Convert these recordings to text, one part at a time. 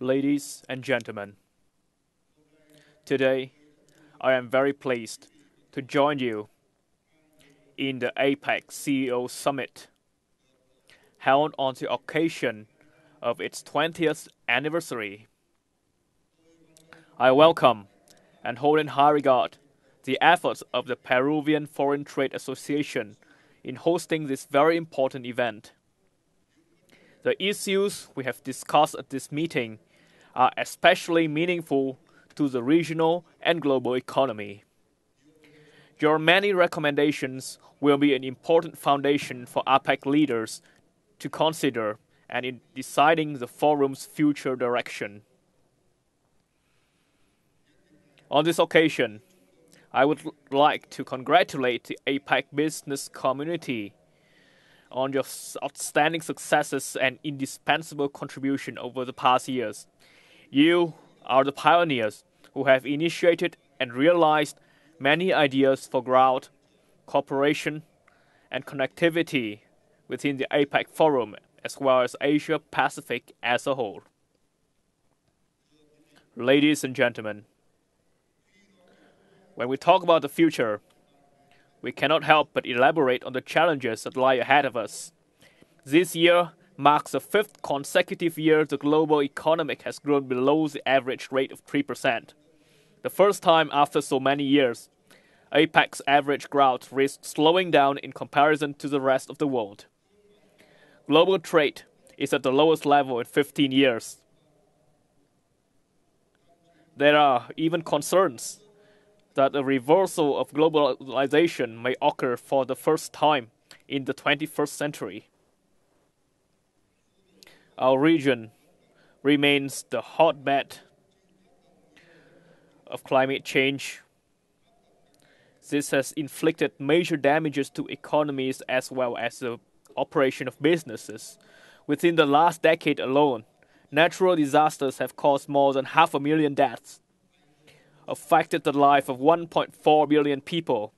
Ladies and gentlemen, today I am very pleased to join you in the APEC CEO Summit, held on the occasion of its 20th anniversary. I welcome and hold in high regard the efforts of the Peruvian Foreign Trade Association in hosting this very important event. The issues we have discussed at this meeting are especially meaningful to the regional and global economy. Your many recommendations will be an important foundation for APEC leaders to consider and in deciding the forum's future direction. On this occasion, I would like to congratulate the APEC business community on your outstanding successes and indispensable contribution over the past years. You are the pioneers who have initiated and realized many ideas for growth, cooperation, and connectivity within the APEC Forum, as well as Asia Pacific as a whole. Ladies and gentlemen, when we talk about the future, we cannot help but elaborate on the challenges that lie ahead of us. This year marks the fifth consecutive year the global economy has grown below the average rate of 3%. The first time after so many years, APEC's average growth risked slowing down in comparison to the rest of the world. Global trade is at the lowest level in 15 years. There are even concerns that a reversal of globalization may occur for the first time in the 21st century. Our region remains the hotbed of climate change. This has inflicted major damages to economies as well as the operation of businesses. Within the last decade alone, natural disasters have caused more than 500,000 deaths, affected the life of 1.4 billion people,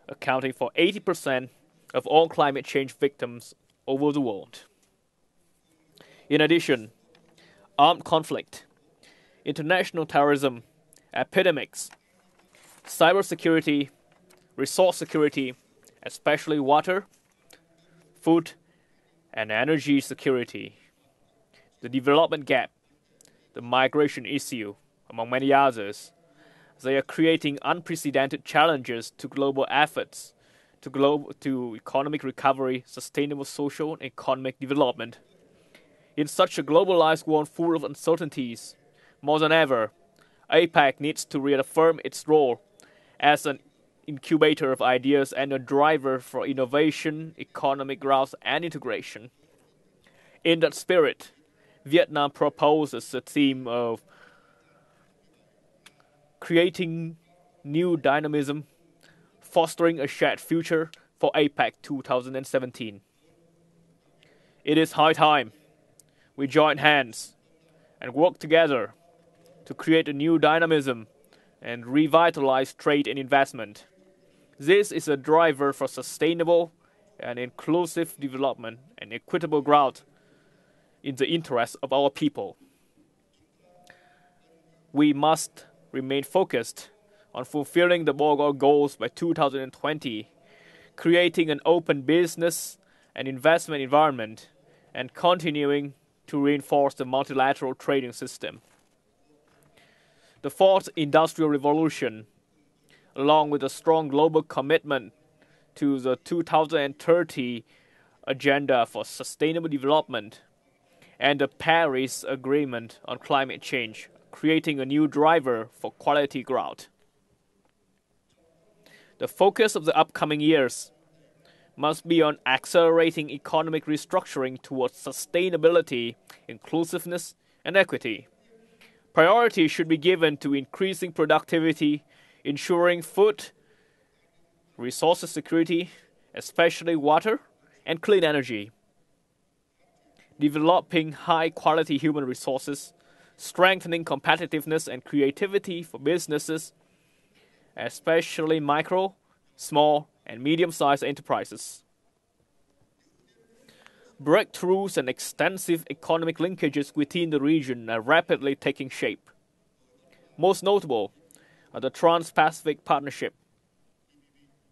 accounting for 80% of all climate change victims over the world. In addition, armed conflict, international terrorism, epidemics, cybersecurity, resource security, especially water, food, and energy security, the development gap, the migration issue, among many others, they are creating unprecedented challenges to global efforts to economic recovery, sustainable social and economic development. In such a globalized world full of uncertainties, more than ever, APEC needs to reaffirm its role as an incubator of ideas and a driver for innovation, economic growth, and integration. In that spirit, Vietnam proposes the theme of creating new dynamism, fostering a shared future for APEC 2017. It is high time we join hands and work together to create a new dynamism and revitalize trade and investment. This is a driver for sustainable and inclusive development and equitable growth in the interest of our people. We must remain focused on fulfilling the Bogor goals by 2020, creating an open business and investment environment, and continuing to reinforce the multilateral trading system. The fourth industrial revolution, along with a strong global commitment to the 2030 Agenda for Sustainable Development and the Paris Agreement on Climate Change, creating a new driver for quality growth. The focus of the upcoming years must be on accelerating economic restructuring towards sustainability, inclusiveness, and equity. Priority should be given to increasing productivity, ensuring food, resources security, especially water, and clean energy. Developing high-quality human resources, strengthening competitiveness and creativity for businesses, especially micro, small, and medium-sized enterprises. Breakthroughs and extensive economic linkages within the region are rapidly taking shape. Most notable are the Trans-Pacific Partnership,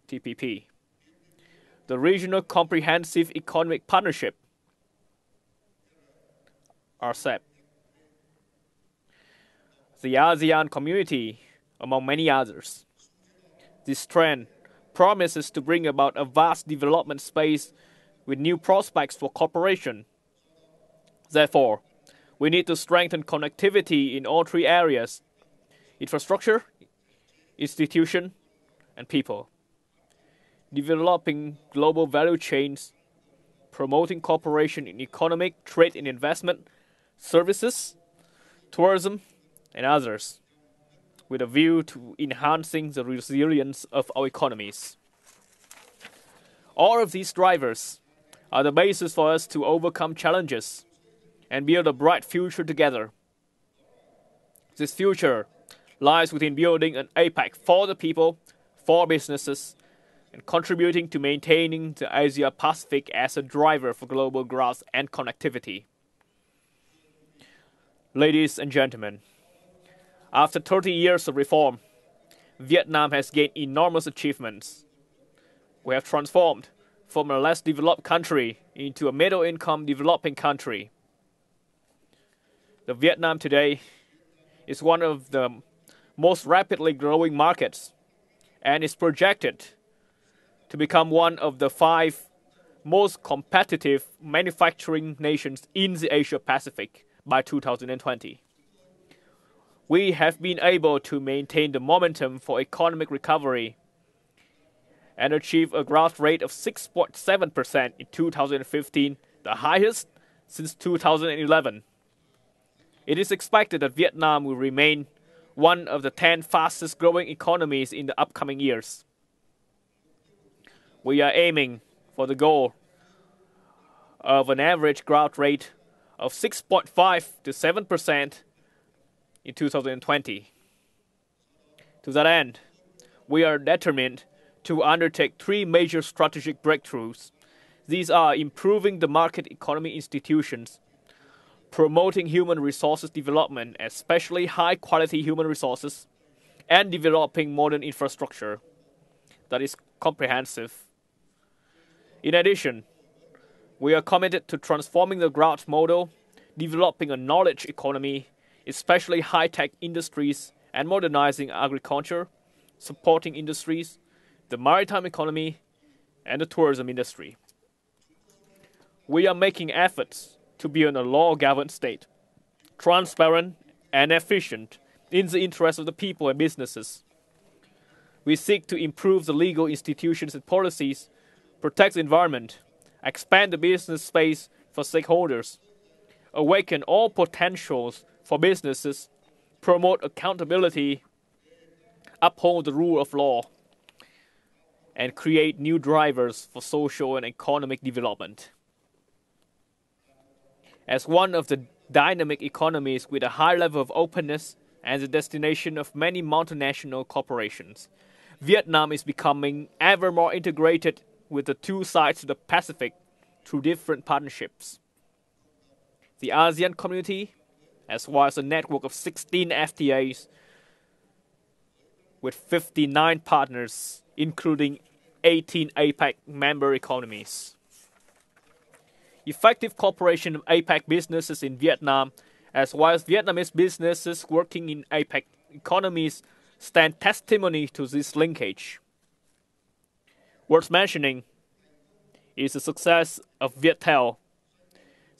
TPP, the Regional Comprehensive Economic Partnership, RCEP, the ASEAN Community, among many others. This trend promises to bring about a vast development space with new prospects for cooperation. Therefore, we need to strengthen connectivity in all three areas: infrastructure, institution, and people. Developing global value chains, promoting cooperation in economic, trade and investment, services, tourism, and others, with a view to enhancing the resilience of our economies. All of these drivers are the basis for us to overcome challenges and build a bright future together. This future lies within building an APEC for the people, for businesses, and contributing to maintaining the Asia-Pacific as a driver for global growth and connectivity. Ladies and gentlemen, after 30 years of reform, Vietnam has gained enormous achievements. We have transformed from a less developed country into a middle-income developing country. The Vietnam today is one of the most rapidly growing markets and is projected to become one of the 5 most competitive manufacturing nations in the Asia-Pacific by 2020. We have been able to maintain the momentum for economic recovery and achieve a growth rate of 6.7% in 2015, the highest since 2011. It is expected that Vietnam will remain one of the 10 fastest growing economies in the upcoming years. We are aiming for the goal of an average growth rate of 6.5 to 7% in 2020. To that end, we are determined to undertake 3 major strategic breakthroughs. These are improving the market economy institutions, promoting human resources development, especially high-quality human resources, and developing modern infrastructure that is comprehensive. In addition, we are committed to transforming the growth model, developing a knowledge economy, especially high-tech industries, and modernizing agriculture, supporting industries, the maritime economy, and the tourism industry. We are making efforts to build a law-governed state, transparent and efficient in the interest of the people and businesses. We seek to improve the legal institutions and policies, protect the environment, expand the business space for stakeholders, awaken all potentials for businesses, promote accountability, uphold the rule of law, and create new drivers for social and economic development. As one of the dynamic economies with a high level of openness and the destination of many multinational corporations, Vietnam is becoming ever more integrated with the 2 sides of the Pacific through different partnerships. The ASEAN community, as well as a network of 16 FTAs with 59 partners, including 18 APEC member economies. Effective cooperation of APEC businesses in Vietnam, as well as Vietnamese businesses working in APEC economies, stand testimony to this linkage. Worth mentioning is the success of Viettel,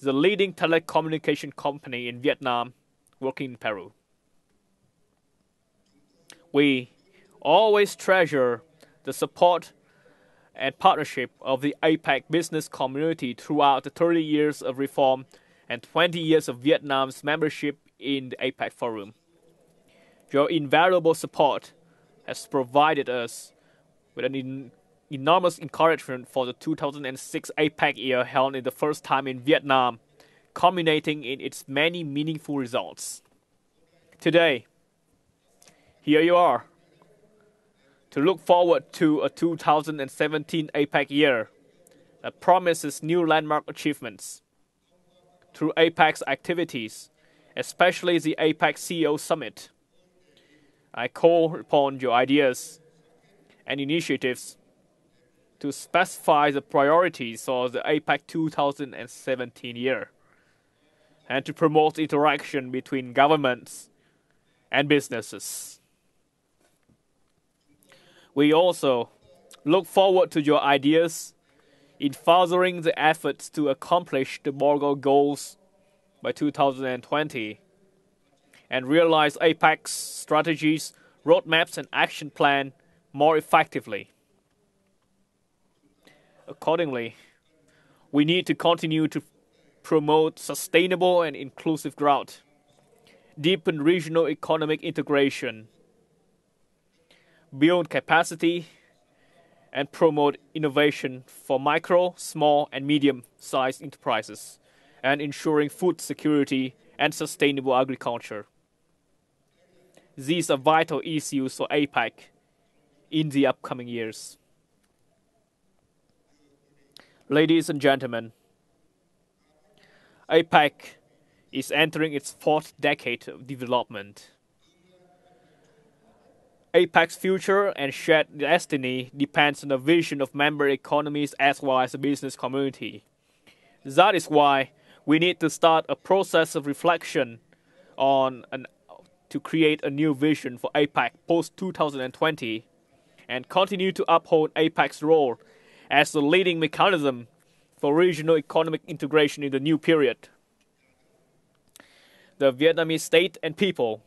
the leading telecommunication company in Vietnam, working in Peru. We always treasure the support and partnership of the APEC business community throughout the 30 years of reform and 20 years of Vietnam's membership in the APEC Forum. Your invaluable support has provided us with an enormous encouragement for the 2006 APEC year held in the first time in Vietnam, culminating in its many meaningful results. Today, here you are, to look forward to a 2017 APEC year that promises new landmark achievements. Through APEC's activities, especially the APEC CEO Summit, I call upon your ideas and initiatives to specify the priorities for the APEC 2017 year and to promote interaction between governments and businesses. We also look forward to your ideas in furthering the efforts to accomplish the Borgo goals by 2020 and realize APEC's strategies, roadmaps, and action plan more effectively. Accordingly, we need to continue to promote sustainable and inclusive growth, deepen regional economic integration, build capacity, and promote innovation for micro, small, and medium-sized enterprises, and ensuring food security and sustainable agriculture. These are vital issues for APEC in the upcoming years. Ladies and gentlemen, APEC is entering its fourth decade of development. APEC's future and shared destiny depends on the vision of member economies as well as the business community. That is why we need to start a process of reflection to create a new vision for APEC post-2020 and continue to uphold APEC's role as the leading mechanism for regional economic integration in the new period. The Vietnamese state and people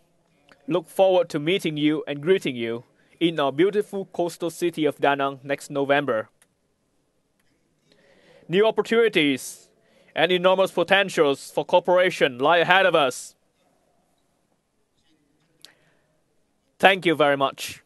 look forward to meeting you and greeting you in our beautiful coastal city of Da Nang next November. New opportunities and enormous potentials for cooperation lie ahead of us. Thank you very much.